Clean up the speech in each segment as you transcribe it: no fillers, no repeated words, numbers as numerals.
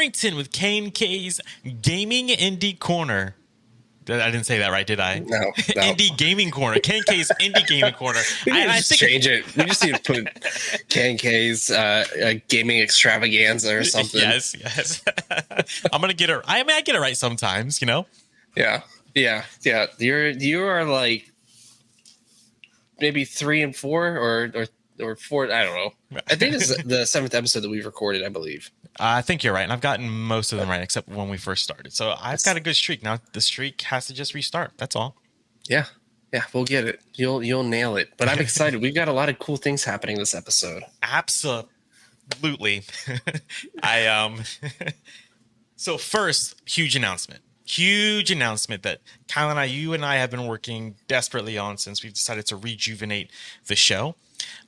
Karrington with K&K's Gaming Indie Corner. I didn't say that right, did I? No. Indie Gaming Corner. K&K's Indie Gaming Corner. I think change it. We just need to put K&K's gaming extravaganza or something. Yes. I'm gonna get it. I get it right sometimes, you know. Yeah. You are like maybe 3 and 4 or 4. I don't know. I think this is the 7th episode that we've recorded, I believe. I think you're right, and I've gotten most of them right except when we first started. So I've got a good streak now. The streak has to just restart. That's all. Yeah, we'll get it. You'll nail it. But I'm excited. We've got a lot of cool things happening this episode. Absolutely. So first, huge announcement that Kyle and you and I have been working desperately on since we've decided to rejuvenate the show.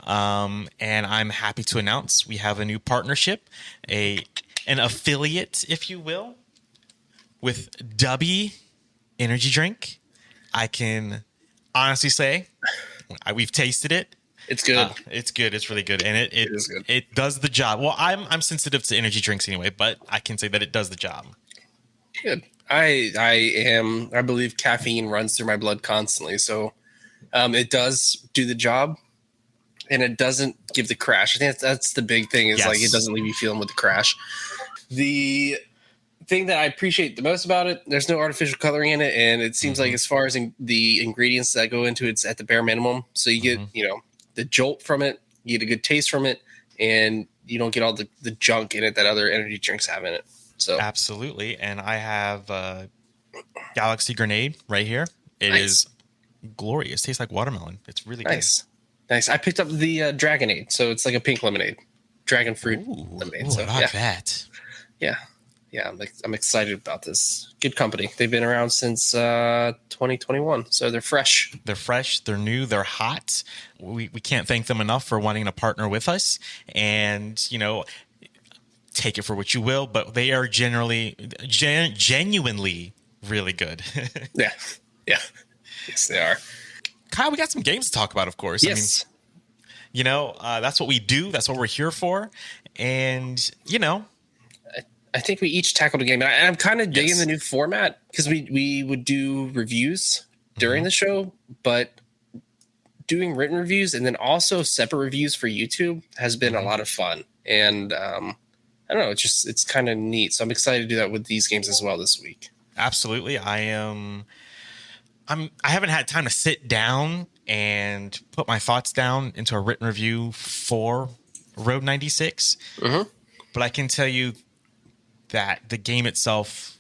And I'm happy to announce we have a new partnership, an affiliate, if you will, with W Energy Drink. I can honestly say we've tasted it. It's good. It's good. It's really good, and it is good. It does the job. Well, I'm sensitive to energy drinks anyway, but I can say that it does the job. Good. I believe caffeine runs through my blood constantly, so it does do the job. And it doesn't give the crash. I think that's the big thing is like it doesn't leave you feeling with the crash. The thing that I appreciate the most about it, there's no artificial coloring in it. And it seems like as far as the ingredients that go into it, it's at the bare minimum. So you get, the jolt from it, you get a good taste from it, and you don't get all the junk in it that other energy drinks have in it. So absolutely. And I have Galaxy Grenade right here. It is glorious. Tastes like watermelon. It's really nice. Nice. I picked up the Dragonade, so it's like a pink lemonade, dragon fruit lemonade. So I like that. Yeah. I'm excited about this. Good company. They've been around since 2021, so they're fresh. They're fresh. They're new. They're hot. We can't thank them enough for wanting to partner with us. And take it for what you will, but they are genuinely really good. Yeah. Yes, they are. Kyle, we got some games to talk about, of course. Yes. I mean, that's what we do. That's what we're here for. And, I think we each tackled a game. And I'm kind of digging the new format because we would do reviews during the show, but doing written reviews and then also separate reviews for YouTube has been a lot of fun. And I don't know, it's kind of neat. So I'm excited to do that with these games as well this week. Absolutely. I haven't had time to sit down and put my thoughts down into a written review for Road 96. But I can tell you that the game itself,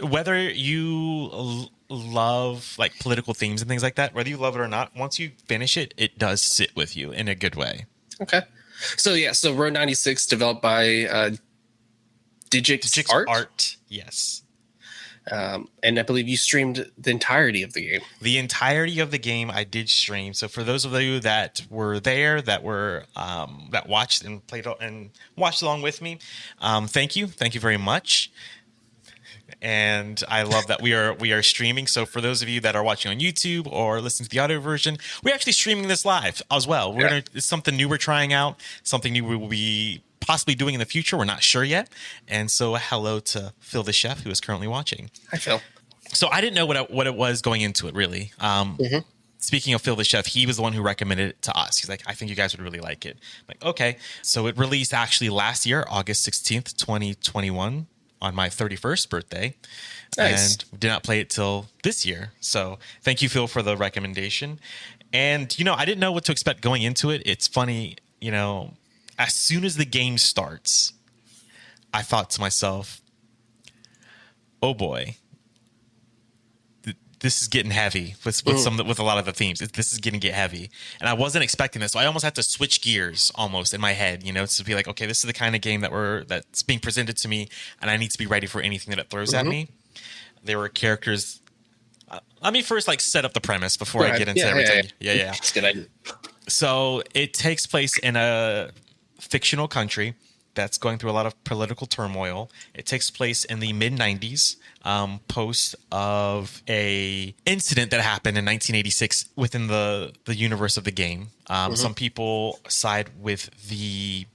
whether you love like political themes and things like that, whether you love it or not, once you finish it, it does sit with you in a good way. Okay. So Road 96 developed by Digixart. Yes. And I believe you streamed the entirety of the game. The entirety of the game I did stream. So for those of you that were there, that watched and played and watched along with me, thank you very much. And I love that we are streaming. So for those of you that are watching on YouTube or listening to the audio version, we're actually streaming this live as well. It's something new we're trying out, something new we will be possibly doing in the future. We're not sure yet. And so hello to Phil the Chef, who is currently watching. Hi, Phil. So I didn't know what it was going into it, really. Speaking of Phil the Chef, he was the one who recommended it to us. He's like, I think you guys would really like it. I'm like, okay. So it released actually last year, August 16th, 2021, on my 31st birthday. Nice. And did not play it till this year. So thank you, Phil, for the recommendation. And, I didn't know what to expect going into it. It's funny, as soon as the game starts, I thought to myself, oh boy, this is getting heavy with a lot of the themes. This is going to get heavy. And I wasn't expecting this. So I almost had to switch gears almost in my head, to be like, okay, this is the kind of game that's being presented to me, and I need to be ready for anything that it throws at me. There were characters. Let me first set up the premise before I get into everything. Yeah. That's a good idea. So it takes place in a fictional country that's going through a lot of political turmoil. It takes place in the mid-90s, post of a incident that happened in 1986 within the universe of the game. Some people side with the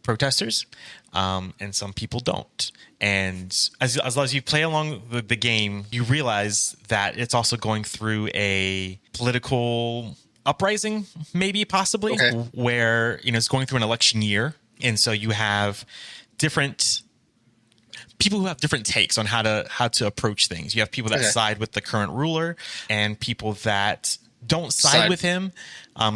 protesters, and some people don't. And as you play along the game, you realize that it's also going through a political uprising, maybe possibly, Okay. where it's going through an election year, and so you have different people who have different takes on how to approach things. You have people that side with the current ruler, and people that don't side with him,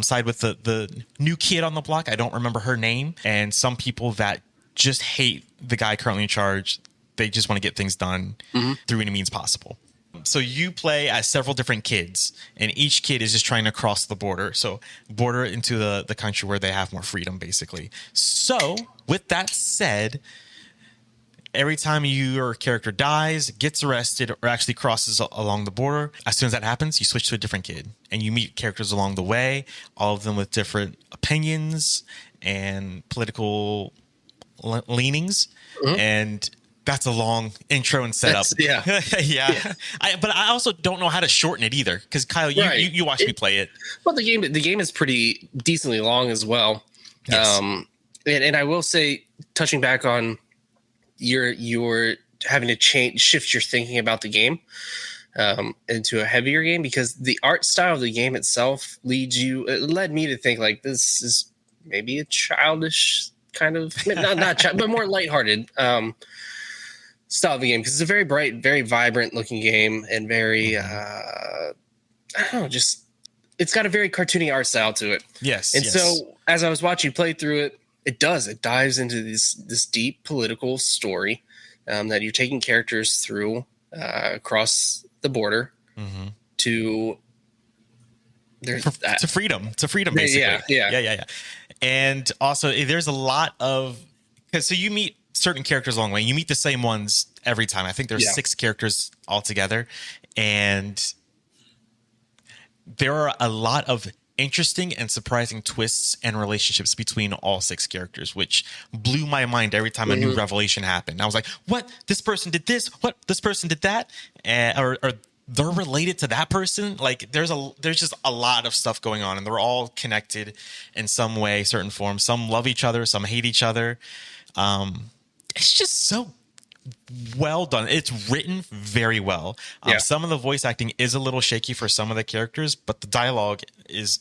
side with the new kid on the block. I don't remember her name. And some people that just hate the guy currently in charge. They just want to get things done through any means possible. So you play as several different kids, and each kid is just trying to cross the border. So border into the country where they have more freedom, basically. So with that said, every time your character dies, gets arrested, or actually crosses along the border, as soon as that happens, you switch to a different kid. And you meet characters along the way, all of them with different opinions and political leanings. And that's a long intro and setup. Yeah. But I also don't know how to shorten it either. Because Kyle, you watched me play it. Well, the game is pretty decently long as well. Yes. And I will say, touching back on you're having to shift your thinking about the game into a heavier game, because the art style of the game itself it led me to think like this is maybe a childish kind of not child, but more lighthearted style of the game, because it's a very bright, very vibrant looking game, and very I don't know, just it's got a very cartoony art style to it. Yes. And so as I was watching you play through it, it dives into this deep political story that you're taking characters through across the border to freedom. To freedom, basically. Yeah. And also, there's a lot of so you meet certain characters along the way. You meet the same ones every time. I think there's 6 characters altogether, and there are a lot of interesting and surprising twists and relationships between all 6 characters, which blew my mind every time a new revelation happened. I was like, what? This person did this? What? This person did that? Or they're related to that person? Like, there's just a lot of stuff going on, and they're all connected in some way, certain form. Some love each other, some hate each other. It's just so well done. It's written very well. Some of the voice acting is a little shaky for some of the characters, but the dialogue is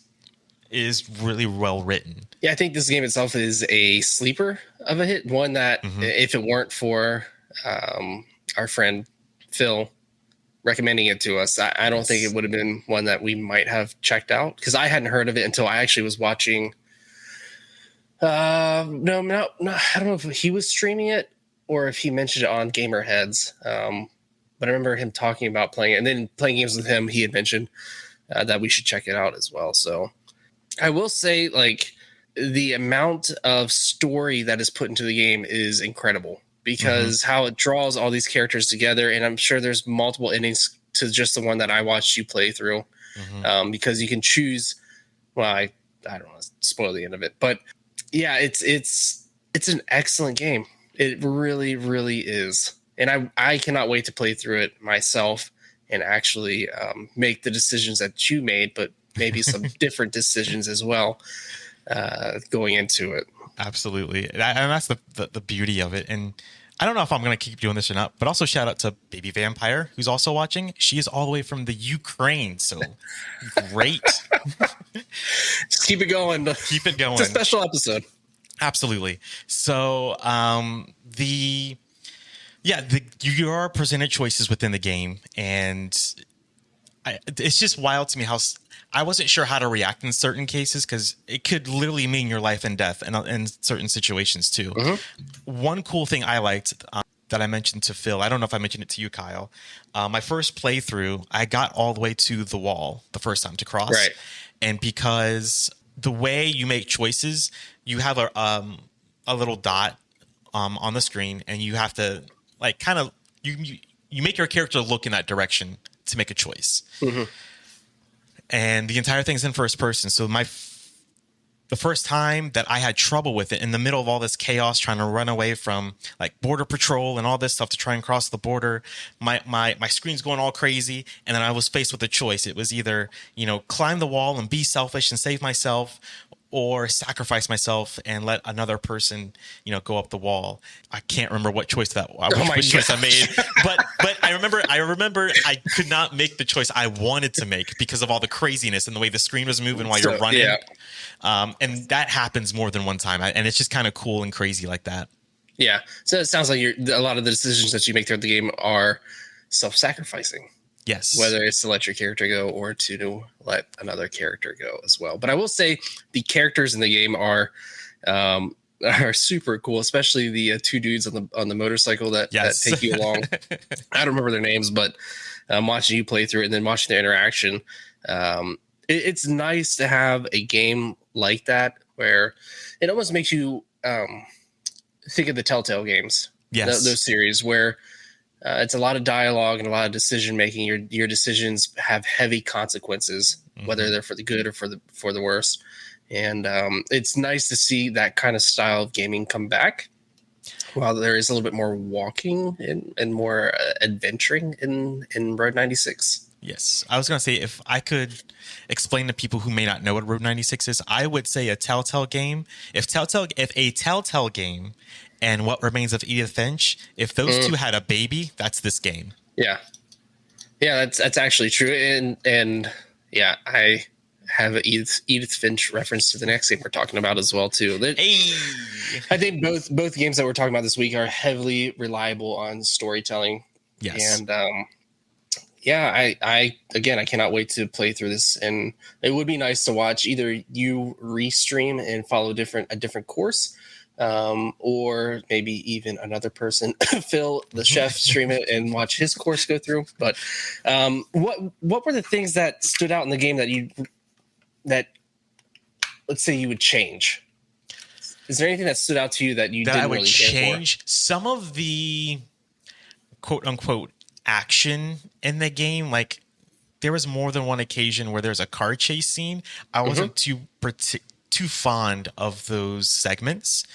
really well written. Yeah, I think this game itself is a sleeper of a hit. One that if it weren't for our friend Phil recommending it to us, I don't think it would have been one that we might have checked out, because I hadn't heard of it until I actually was watching. No, I don't know if he was streaming it or if he mentioned it on Gamer Heads. But I remember him talking about playing it, and then playing games with him, he had mentioned that we should check it out as well. So I will say, like, the amount of story that is put into the game is incredible, because how it draws all these characters together. And I'm sure there's multiple endings to just the one that I watched you play through, because you can choose. Well, I don't want to spoil the end of it, but yeah, it's an excellent game. It really, really is. And I cannot wait to play through it myself and actually make the decisions that you made, but maybe some different decisions as well going into it. Absolutely. And that's the beauty of it. And I don't know if I'm going to keep doing this or not, but also shout out to Baby Vampire, who's also watching. She is all the way from the Ukraine. So great. Just keep it going. Keep it going. It's a special episode. Absolutely. So you are presented choices within the game, and it's just wild to me how I wasn't sure how to react in certain cases, because it could literally mean your life and death in certain situations too. One cool thing I liked that I mentioned to Phil, I don't know if I mentioned it to you, Kyle. My first playthrough, I got all the way to the wall the first time to cross. Right. And because the way you make choices, you have a little dot on the screen, and you have to like kind of you make your character look in that direction to make a choice. And the entire thing's in first person. So the first time that I had trouble with it, in the middle of all this chaos, trying to run away from like border patrol and all this stuff to try and cross the border, my screen's going all crazy. And then I was faced with a choice. It was either, climb the wall and be selfish and save myself, or sacrifice myself and let another person, go up the wall. I can't remember what choice Oh my which choice I made, gosh. but I remember I could not make the choice I wanted to make because of all the craziness and the way the screen was moving while you're running. Yeah. And that happens more than one time, and it's just kind of cool and crazy like that. Yeah. So it sounds like a lot of the decisions that you make throughout the game are self-sacrificing. Yes. Whether it's to let your character go or to let another character go as well. But I will say the characters in the game are super cool, especially the two dudes on the motorcycle that take you along. I don't remember their names, but watching you play through it and then watching their interaction, it's nice to have a game like that where it almost makes you think of the Telltale games. Yes. Those series where it's a lot of dialogue and a lot of decision making. Your decisions have heavy consequences, whether they're for the good or for the worse. And it's nice to see that kind of style of gaming come back. While there is a little bit more walking and more adventuring in Road 96. Yes. I was going to say, if I could explain to people who may not know what Road 96 is, I would say a Telltale game. If a Telltale game and What Remains of Edith Finch, if those two had a baby, that's this game. Yeah. Yeah, that's actually true. And yeah, I have an Edith Finch reference to the next game we're talking about as well too. Hey. I think both games that we're talking about this week are heavily reliable on storytelling. Yes. And yeah, I cannot wait to play through this, and it would be nice to watch either you restream and follow a different course, or maybe even another person, Phil, the chef, stream it and watch his course go through. But what were the things that stood out in the game that let's say you would change? Is there anything that stood out to you that you didn't really change? Some of the quote unquote action in the game. Like, there was more than one occasion where there's a car chase scene. I wasn't too fond of those segments.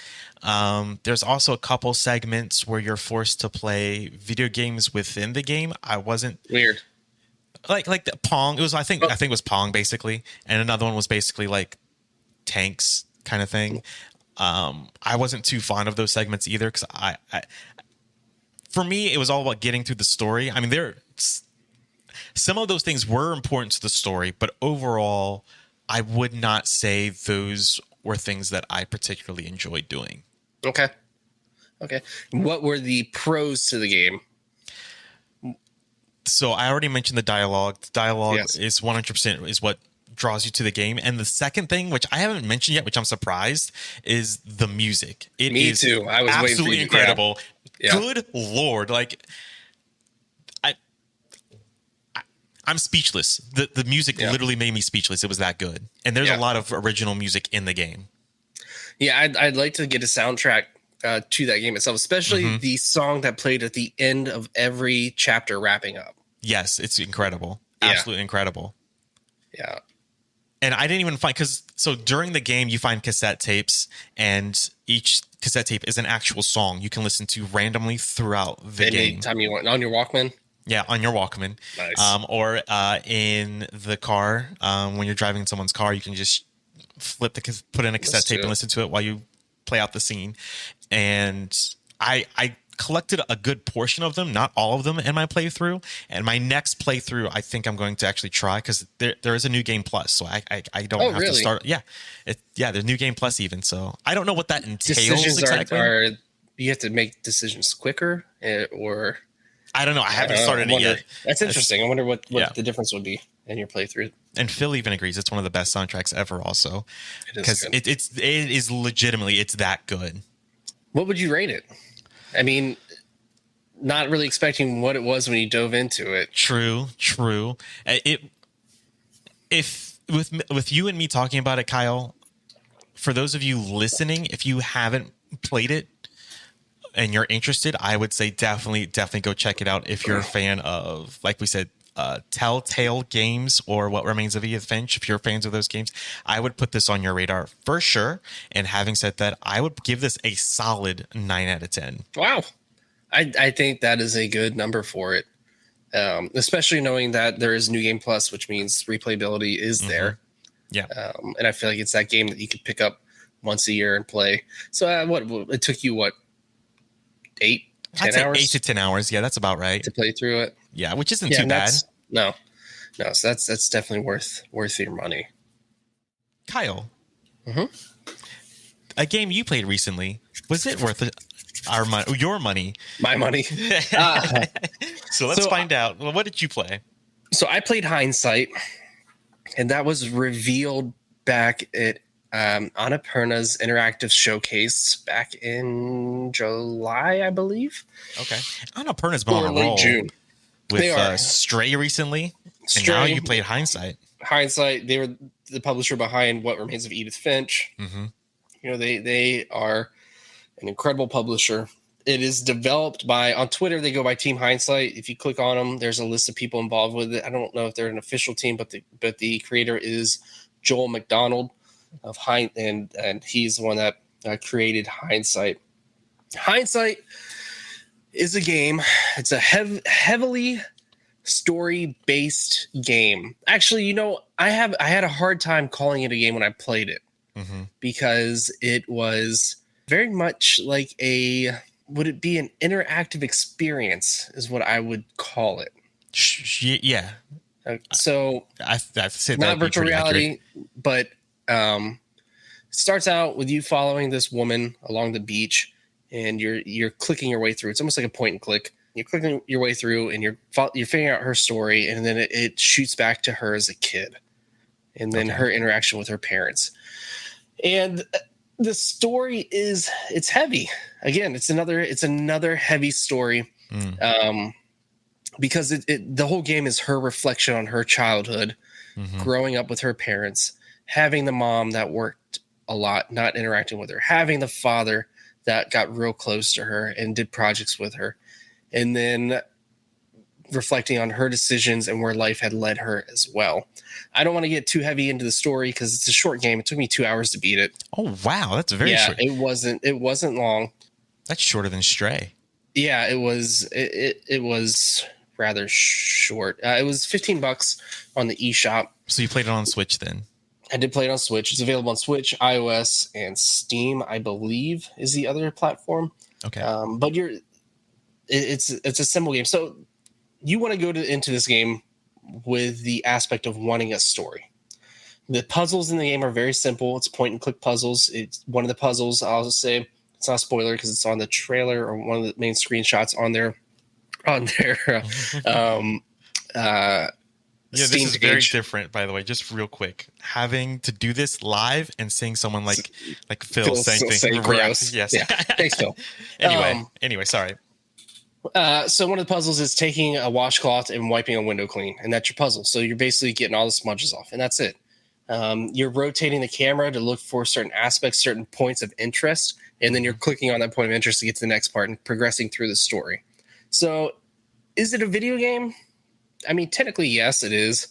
There's also a couple segments where you're forced to play video games within the game. I wasn't weird. Like the Pong. It was I think it was Pong basically, and another one was basically like tanks kind of thing. I wasn't too fond of those segments either because I for me, it was all about getting through the story. I mean, some of those things were important to the story, but overall, I would not say those were things that I particularly enjoyed doing. Okay. What were the pros to the game? So I already mentioned the dialogue. The dialogue Yes. is 100% is what draws you to the game. And the second thing, which I haven't mentioned yet, which I'm surprised, is the music. It Me is too. I was absolutely waiting for you. incredible. Yeah. Good Lord. Like, I'm speechless. The music literally made me speechless. It was that good. And there's a lot of original music in the game. Yeah, I'd like to get a soundtrack to that game itself, especially the song that played at the end of every chapter wrapping up. Yes, it's incredible. Absolutely incredible. Yeah. And I didn't even find, so during the game, you find cassette tapes, and each cassette tape is an actual song you can listen to randomly throughout the game. Anytime you want, on your Walkman? Yeah, on your Walkman. Nice. Or in the car, when you're driving in someone's car, you can just put in a cassette tape and listen to it while you play out the scene. And I collected a good portion of them, not all of them, in my playthrough. And my next playthrough, I think I'm going to actually try, because there is a new game plus, so I don't have to start. Yeah, there's new game plus even. So I don't know what that entails exactly. You have to make decisions quicker, or I don't know. I haven't started it yet. That's interesting. I wonder what the difference would be in your playthrough. And Phil even agrees it's one of the best soundtracks ever. Also, because it is legitimately, it's that good. What would you rate it? I mean, not really expecting what it was when you dove into it. True. If with you and me talking about it, Kyle, for those of you listening, if you haven't played it and you're interested, I would say definitely go check it out. If you're a fan of, like we said, Telltale games or What Remains of Edith Finch, if you're fans of those games, I would put this on your radar for sure. And having said that, I would give this a solid 9 out of 10. Wow. I think that is a good number for it. Especially knowing that there is New Game Plus, which means replayability is there. Yeah. And I feel like it's that game that you could pick up once a year and play. So what it took you, what, 8, 10 I'd say hours 8 to 10 hours. Yeah, that's about right. to play through it? Yeah, which isn't Yeah, too and bad. so that's definitely worth your money. Kyle, Mm-hmm. a game you played recently, was it worth our money, your money? My money. So let's find out. Well, what did you play? So I played Hindsight, and that was revealed back at Annapurna's Interactive Showcase back in July, I believe. Okay. Annapurna's been Or on a late roll June. They are. with Stray recently, and now Stray. you played Hindsight. Hindsight, they were the publisher behind What Remains of Edith Finch. Mm-hmm. You know, they are an incredible publisher. It is developed by, on Twitter, they go by Team Hindsight. If you click on them, there's a list of people involved with it. I don't know if they're an official team, but the creator is Joel McDonald of and he's the one that created Hindsight. Hindsight is a game. It's a heavily story-based game. Actually, you know, I had a hard time calling it a game when I played it, because it was very much like would it be an interactive experience is what I would call it. Yeah. So I said not virtual reality, but it starts out with you following this woman along the beach, and you're clicking your way through. It's almost like a point and click. You're clicking your way through, and you're figuring out her story, and then it shoots back to her as a kid, and then her interaction with her parents. And the story it's heavy. Again, it's another heavy story, because the whole game is her reflection on her childhood, growing up with her parents, having the mom that worked a lot, not interacting with her, having the father that got real close to her and did projects with her, and then reflecting on her decisions and where life had led her as well. I don't want to get too heavy into the story because it's a short game. It took me 2 hours to beat it. Oh wow, that's very short. It wasn't long. That's shorter than Stray. Yeah, it was. It was rather short. It was $15 on the eShop. So you played it on Switch then? I did play it on Switch. It's available on Switch, iOS, and Steam, I believe, is the other platform. Okay. But it's a simple game. So you want to go into this game with the aspect of wanting a story. The puzzles in the game are very simple. It's point and click puzzles. It's one of the puzzles. I'll just say it's not a spoiler because it's on the trailer or one of the main screenshots on their Yeah, Steam this is very different, by the way. Just real quick, having to do this live and seeing someone like Phil saying gross. Yes. Yeah. Thanks, Phil. Anyway, sorry. So one of the puzzles is taking a washcloth and wiping a window clean, and that's your puzzle. So you're basically getting all the smudges off, and that's it. You're rotating the camera to look for certain aspects, certain points of interest, and then you're clicking on that point of interest to get to the next part and progressing through the story. So is it a video game? I mean, technically, yes, it is.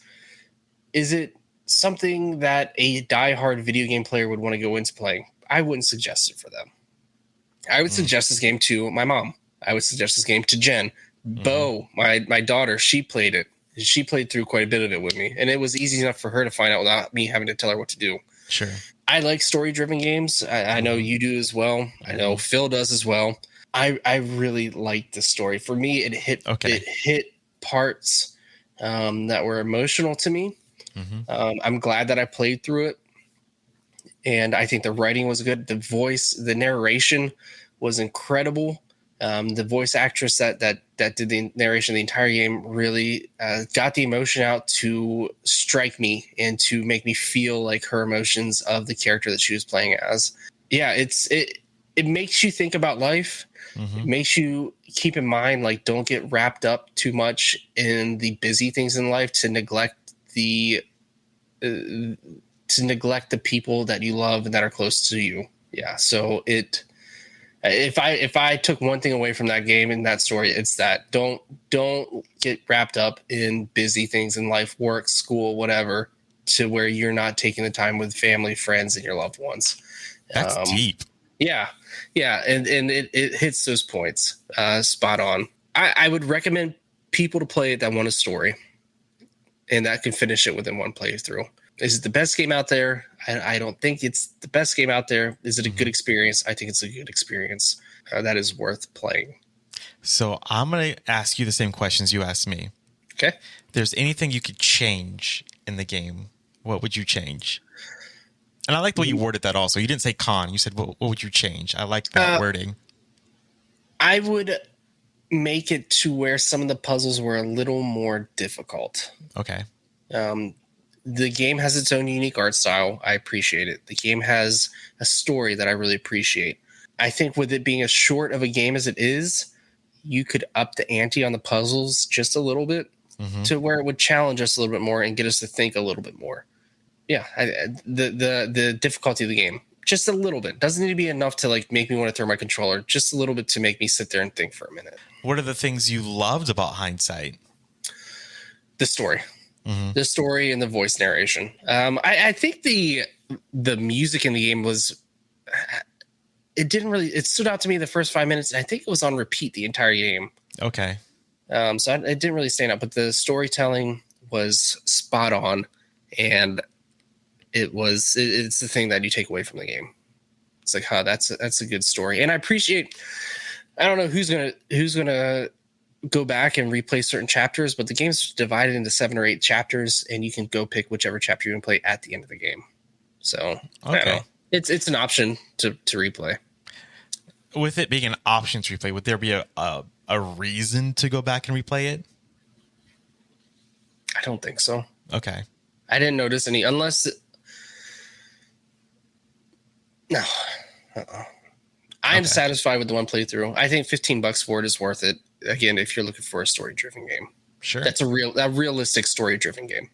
Is it something that a diehard video game player would want to go into playing? I wouldn't suggest it for them. I would suggest this game to my mom. I would suggest this game to Jen. Bo, my daughter, she played it. She played through quite a bit of it with me, and it was easy enough for her to find out without me having to tell her what to do. Sure. I like story-driven games. I know you do as well. I know Phil does as well. I really like the story. For me, it hit parts that were emotional to me. I'm glad that I played through it, and I think the writing was good. The narration was incredible. The voice actress that did the narration of the entire game really got the emotion out to strike me and to make me feel like her emotions of the character that she was playing as. Yeah, it makes you think about life. It makes you keep in mind, like, don't get wrapped up too much in the busy things in life to neglect the people that you love and that are close to you. Yeah, so if I took one thing away from that game and that story, it's that don't get wrapped up in busy things in life, work, school, whatever, to where you're not taking the time with family, friends, and your loved ones. That's deep. Yeah, and it hits those points spot on. I would recommend people to play it that want a story and that can finish it within one playthrough. Is it the best game out there? I don't think it's the best game out there. Is it a good experience? I think it's a good experience that is worth playing. So I'm going to ask you the same questions you asked me. Okay. If there's anything you could change in the game, what would you change? And I like the way you worded that also. You didn't say con. You said, what would you change? I like that wording. I would make it to where some of the puzzles were a little more difficult. Okay. The game has its own unique art style. I appreciate it. The game has a story that I really appreciate. I think with it being as short of a game as it is, you could up the ante on the puzzles just a little bit to where it would challenge us a little bit more and get us to think a little bit more. Yeah, the difficulty of the game, just a little bit. Doesn't need to be enough to like make me want to throw my controller. Just a little bit to make me sit there and think for a minute. What are the things you loved about Hindsight? The story. The story and the voice narration. I think the music in the game was, it stood out to me the first 5 minutes. And I think it was on repeat the entire game. Okay. So it didn't really stand out, but the storytelling was spot on, and it's the thing that you take away from the game. It's like, that's a good story. And I don't know who's gonna go back and replay certain chapters, but the game's divided into 7 or 8 chapters, and you can go pick whichever chapter you want to play at the end of the game. So I don't know. It's an option to replay. With it being an option to replay, would there be a reason to go back and replay it? I don't think so. Okay. I didn't notice any, unless no. I'm satisfied with the one playthrough. I think $15 for it is worth it. Again, if you're looking for a story-driven game. Sure. That's a realistic story-driven game.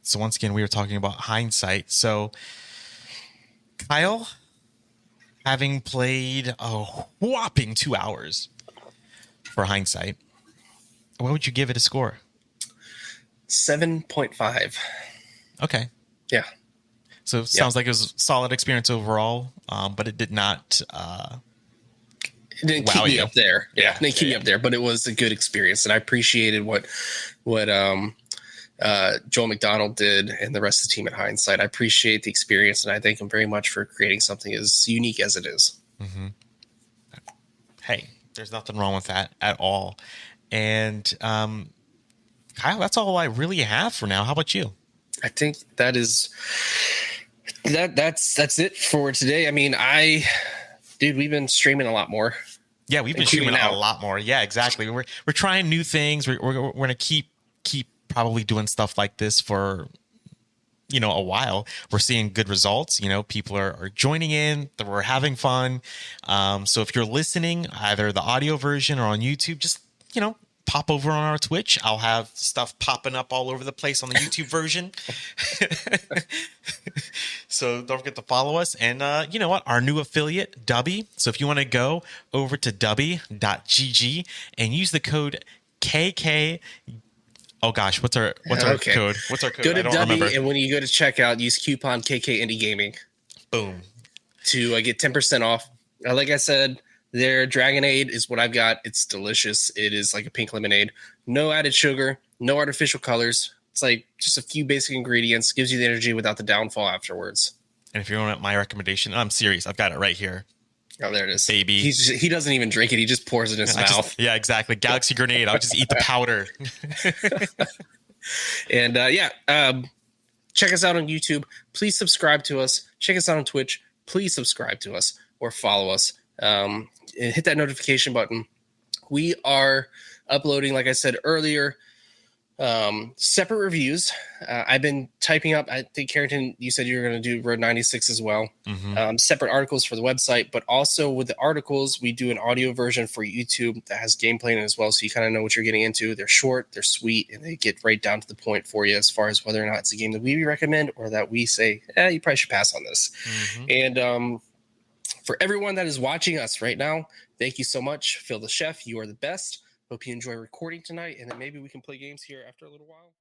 So once again, we were talking about Hindsight. So Kyle, having played a whopping 2 hours for Hindsight, what would you give it a score? 7.5. Okay. Yeah. So it sounds like it was a solid experience overall, but it did not it didn't keep me up there. Yeah, it didn't keep me up there, but it was a good experience, and I appreciated what Joel McDonald did and the rest of the team at Hindsight. I appreciate the experience, and I thank him very much for creating something as unique as it is. Hey, there's nothing wrong with that at all. And Kyle, that's all I really have for now. How about you? I think that's it for today. I mean, we've been streaming a lot more. Yeah, we've been streaming a lot more. Yeah, exactly. We're trying new things. We're going to keep probably doing stuff like this for a while. We're seeing good results. People are joining in. That we're having fun. So if you're listening, either the audio version or on YouTube, just pop over on our Twitch. I'll have stuff popping up all over the place on the YouTube version. So don't forget to follow us. And you know what? Our new affiliate, Dubby. So if you want to go over to dubby.gg and use the code KK. Oh gosh, what's our code? What's our code? Go to Dubby, and when you go to checkout, use coupon KK Indie Gaming. Boom. To get 10% off. Like I said, their Dragonade is what I've got. It's delicious. It is like a pink lemonade. No added sugar, no artificial colors. It's like just a few basic ingredients. Gives you the energy without the downfall afterwards. And if you want my recommendation, I'm serious. I've got it right here. Oh, there it is. Baby. He doesn't even drink it. He just pours it in his mouth. Yeah, exactly. Galaxy Grenade. I'll just eat the powder. And check us out on YouTube. Please subscribe to us. Check us out on Twitch. Please subscribe to us or follow us. And hit that notification button. We are uploading, like I said earlier, separate reviews. I've been typing up, I think, Karrington, you said you were going to do Road 96 as well. Separate articles for the website, but also with the articles, we do an audio version for YouTube that has gameplay in it as well, so you kind of know what you're getting into. They're short, they're sweet, and they get right down to the point for you as far as whether or not it's a game that we recommend or that we say, you probably should pass on this. And for everyone that is watching us right now, thank you so much. Phil the Chef, you are the best. Hope you enjoy recording tonight, and then maybe we can play games here after a little while.